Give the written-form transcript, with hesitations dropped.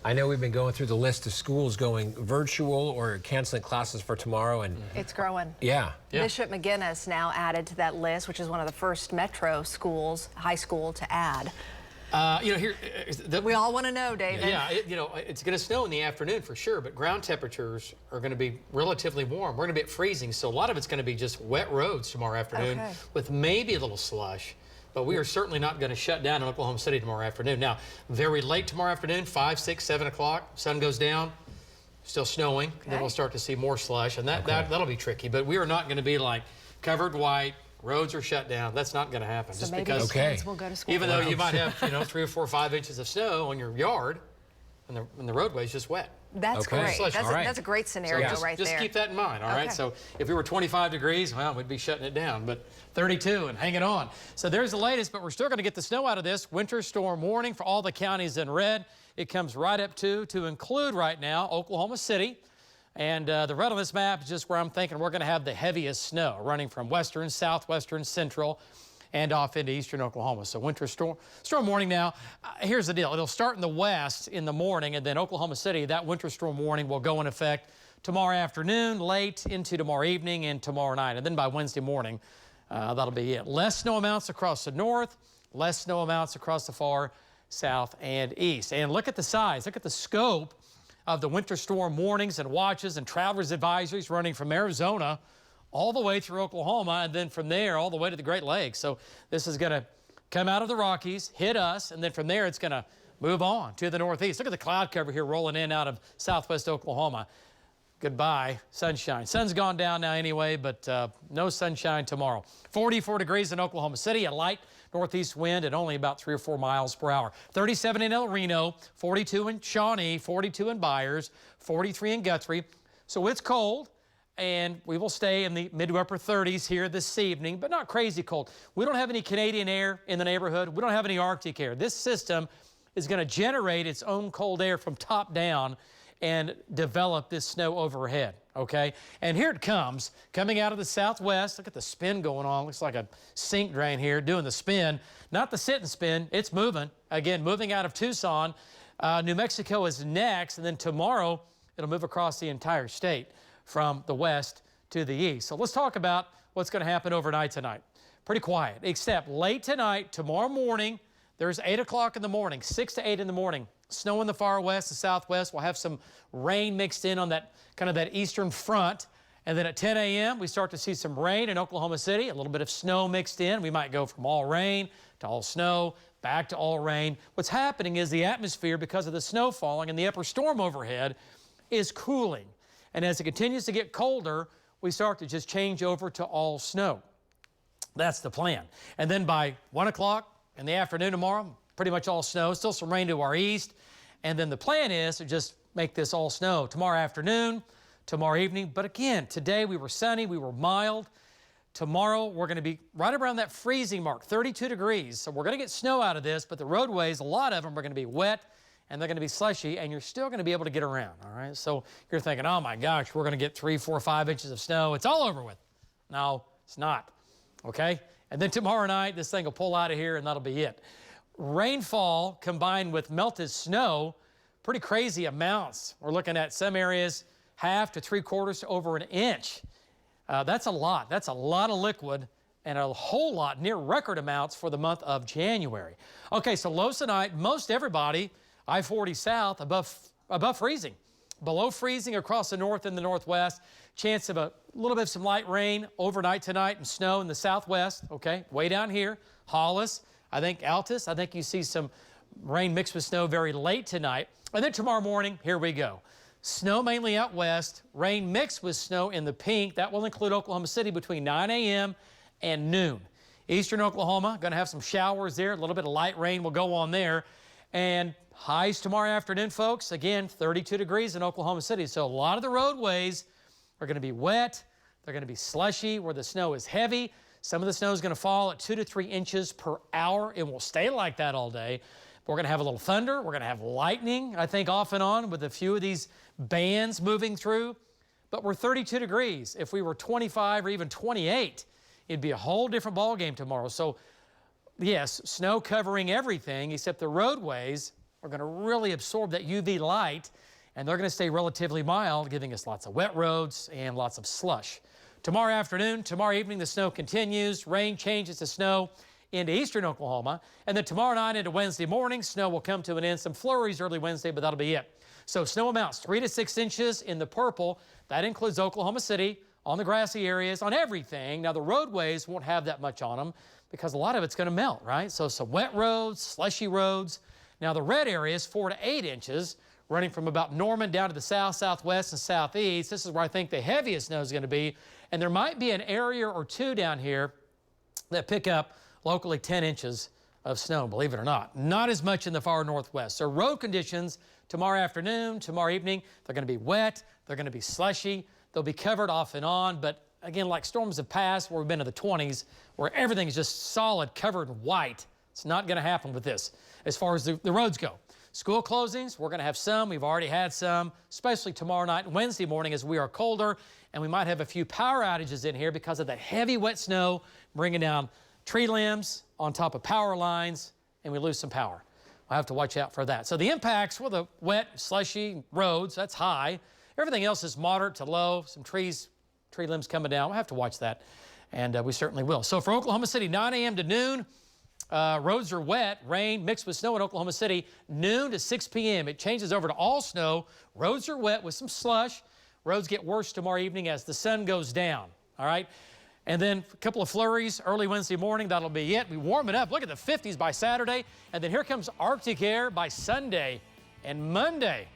I know we've been going through the list of schools going virtual or canceling classes for tomorrow, and it's growing. Yeah. Bishop McGuinness now added to that list, which is one of the first metro schools, high school, to add. We all want to know, David. Yeah, it's going to snow in the afternoon for sure, but ground temperatures are going to be relatively warm. We're going to be at freezing, so a lot of it's going to be just wet roads tomorrow afternoon with maybe a little slush. But we are certainly not going to shut down in Oklahoma City tomorrow afternoon. Now, very late tomorrow afternoon, 5, 6, 7 o'clock, sun goes down, still snowing. Then we'll start to see more slush, and that'll be tricky. But we are not going to be like covered white. Roads are shut down. That's not going to happen. So just maybe because kids will go to school. Even though you might have 3 or 4 or 5 inches of snow on your yard, and the roadway's just wet. That's great. That's a great scenario right there. Just keep that in mind, all right? So if we were 25 degrees, well, we'd be shutting it down, but 32 and hanging on. So there's the latest, but we're still going to get the snow out of this. Winter storm warning for all the counties in red. It comes right up to include right now Oklahoma City. And the red on this map is just where I'm thinking we're going to have the heaviest snow running from western, southwestern, central, and off into eastern Oklahoma. So winter storm warning now. Here's the deal. It'll start in the west in the morning, and then Oklahoma City, that winter storm warning will go in effect tomorrow afternoon, late into tomorrow evening, and tomorrow night. And then by Wednesday morning, that'll be it. Less snow amounts across the north, less snow amounts across the far south and east. And look at the size. Look at the scope of the winter storm warnings and watches and travelers advisories running from Arizona all the way through Oklahoma, and then from there all the way to the Great Lakes. So this is going to come out of the Rockies, hit us, and then from there it's going to move on to the northeast. Look at the cloud cover here rolling in out of southwest Oklahoma. Goodbye, sunshine. Sun's gone down now anyway, but no sunshine tomorrow. 44 degrees in Oklahoma City, a light northeast wind at only about 3 or 4 miles per hour. 37 in El Reno, 42 in Shawnee, 42 in Byers, 43 in Guthrie. So it's cold, and we will stay in the mid to upper 30s here this evening, but not crazy cold. We don't have any Canadian air in the neighborhood. We don't have any Arctic air. This system is going to generate its own cold air from top down and develop this snow overhead, okay? And here it comes, coming out of the southwest. Look at the spin going on. Looks like a sink drain here doing the spin. Not the sit and spin. It's moving. Again, moving out of Tucson. New Mexico is next, and then tomorrow it'll move across the entire state from the west to the east. So let's talk about what's going to happen overnight tonight. Pretty quiet, except late tonight, tomorrow morning, there's 8 o'clock in the morning, 6 to 8 in the morning. Snow in the far west, the southwest. We'll have some rain mixed in on that kind of that eastern front. And then at 10 a.m., we start to see some rain in Oklahoma City, a little bit of snow mixed in. We might go from all rain to all snow, back to all rain. What's happening is the atmosphere, because of the snow falling and the upper storm overhead, is cooling. And as it continues to get colder, we start to just change over to all snow. That's the plan. And then by 1 o'clock in the afternoon tomorrow, pretty much all snow, still some rain to our east. And then the plan is to just make this all snow tomorrow afternoon, tomorrow evening. But again, today we were sunny, we were mild. Tomorrow we're going to be right around that freezing mark, 32 degrees. So we're going to get snow out of this, but the roadways, a lot of them are going to be wet and they're going to be slushy, and you're still going to be able to get around, all right? So you're thinking, oh my gosh, we're going to get 3, 4, 5 inches of snow. It's all over with. No, it's not, okay? And then tomorrow night, this thing will pull out of here and that'll be it. Rainfall combined with melted snow, pretty crazy amounts. We're looking at some areas 1/2 to 3/4 to over 1 inch. That's a lot. That's a lot of liquid and a whole lot, near record amounts for the month of January. Okay, so lows tonight, most everybody, I-40 south, above freezing. Below freezing across the north and the northwest. Chance of a little bit of some light rain overnight tonight and snow in the southwest, okay? Way down here, Hollis, I think Altus, I think you see some rain mixed with snow very late tonight. And then tomorrow morning, here we go. Snow mainly out west, rain mixed with snow in the pink. That will include Oklahoma City between 9 a.m. and noon. Eastern Oklahoma, going to have some showers there. A little bit of light rain will go on there. And highs tomorrow afternoon, folks. Again, 32 degrees in Oklahoma City. So a lot of the roadways are going to be wet. They're going to be slushy where the snow is heavy. Some of the snow is going to fall at 2 to 3 inches per hour. It will stay like that all day. We're going to have a little thunder. We're going to have lightning, I think, off and on with a few of these bands moving through. But we're 32 degrees. If we were 25 or even 28, it'd be a whole different ballgame tomorrow. So, yes, snow covering everything except the roadways are going to really absorb that UV light, and they're going to stay relatively mild, giving us lots of wet roads and lots of slush. Tomorrow afternoon, tomorrow evening, the snow continues. Rain changes to snow into eastern Oklahoma. And then tomorrow night into Wednesday morning, snow will come to an end. Some flurries early Wednesday, but that'll be it. So snow amounts 3 to 6 inches in the purple. That includes Oklahoma City, on the grassy areas, on everything. Now, the roadways won't have that much on them because a lot of it's going to melt, right? So some wet roads, slushy roads. Now, the red areas, 4 to 8 inches, running from about Norman down to the south, southwest, and southeast. This is where I think the heaviest snow is going to be. And there might be an area or two down here that pick up locally 10 inches of snow, believe it or not. Not as much in the far northwest. So road conditions tomorrow afternoon, tomorrow evening, they're going to be wet, they're going to be slushy, they'll be covered off and on, but again, like storms have passed where we've been in the 20s, where everything is just solid, covered in white. It's not going to happen with this as far as the roads go. School closings, we're going to have some. We've already had some, especially tomorrow night and Wednesday morning as we are colder, and we might have a few power outages in here because of that heavy wet snow bringing down tree limbs on top of power lines, and we lose some power. We'll have to watch out for that. So the impacts, well, the wet, slushy roads, that's high. Everything else is moderate to low. Some tree limbs coming down. We'll have to watch that, and we certainly will. So for Oklahoma City, 9 a.m. to noon, roads are wet, rain mixed with snow in Oklahoma City. Noon to 6 p.m. It changes over to all snow. Roads are wet with some slush. Roads get worse tomorrow evening as the sun goes down, all right? And then a couple of flurries early Wednesday morning. That'll be it. We warm it up. Look at the 50s by Saturday. And then here comes Arctic air by Sunday and Monday.